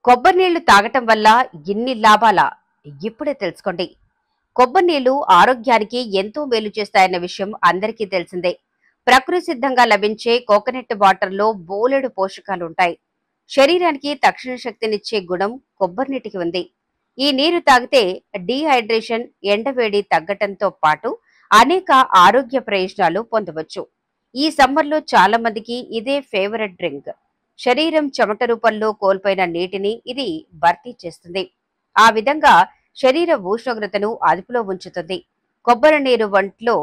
కొబ్బరి నీళ్లు తాగటం వల్ల ఇన్ని లాభాలా? ఇప్పుడే తెలుసుకోండి. కొబ్బరి నీళ్లు ఆరోగ్యానికి ఎంతో మేలు చేస్తాయన్న విషయం అందరికీ తెలిసిందే. ప్రకృతి సిద్ధంగా లభించే కోకోనట్ వాటర్లో బోలెడు పోషకాలుంటాయి. శరీరానికి తక్షణ శక్తినిచ్చే గుణం కొబ్బరి నీటికి ఉంది. ఈ నీరు తాగితే డీహైడ్రేషన్, ఎండవేడి తగ్గటంతో పాటు అనేక ఆరోగ్య ప్రయోజనాలు పొందవచ్చు. ఈ సమ్మర్లో చాలా మందికి ఇదే ఫేవరెట్ డ్రింక్. శరీరం చెమట రూపంలో కోల్పోయిన నీటిని ఇది భర్తీ చేస్తుంది. ఆ విధంగా శరీర ఉష్ణోగ్రతను అదుపులో ఉంచుతుంది. కొబ్బరి నీరు ఒంట్లో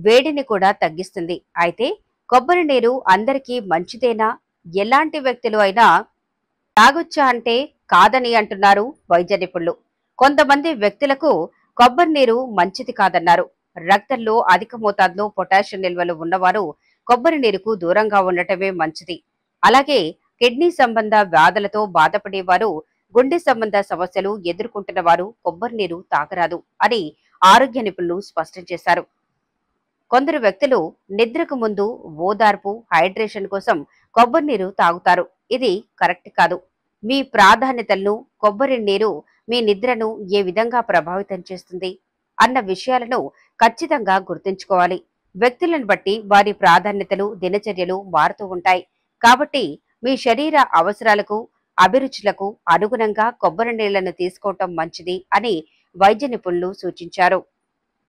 వేడిని కూడా తగ్గిస్తుంది. అయితే కొబ్బరి నీరు అందరికీ మంచిదేనా? ఎలాంటి వ్యక్తులు అయినా తాగొచ్చా అంటే కాదని అంటున్నారు వైద్య నిపుణులు. కొంతమంది వ్యక్తులకు కొబ్బరి నీరు మంచిది కాదన్నారు. రక్తంలో అధిక మోతాదులో పొటాషియం నిల్వలు ఉన్నవారు కొబ్బరి నీరుకు దూరంగా ఉండటమే మంచిది. అలాగే కిడ్నీ సంబంధ వ్యాధులతో బాధపడేవారు, గుండె సంబంధ సమస్యలు ఎదుర్కొంటున్న వారు కొబ్బరి నీరు తాగరాదు అని ఆరోగ్య నిపుణులు స్పష్టం చేశారు. కొందరు వ్యక్తులు నిద్రకు ముందు ఓదార్పు, హైడ్రేషన్ కోసం కొబ్బరి నీరు తాగుతారు. ఇది కరెక్ట్ కాదు. మీ ప్రాధాన్యతలను, కొబ్బరి నీరు మీ నిద్రను ఏ విధంగా ప్రభావితం చేస్తుంది అన్న విషయాలను ఖచ్చితంగా గుర్తుంచుకోవాలి. వ్యక్తులను బట్టి వారి ప్రాధాన్యతలు, దినచర్యలు మారుతూ ఉంటాయి. కాబట్టి మీ శరీర అవసరాలకు, అభిరుచులకు అనుగుణంగా కొబ్బరి నీళ్లను తీసుకోవటం మంచిది అని వైద్య నిపుణులు సూచించారు.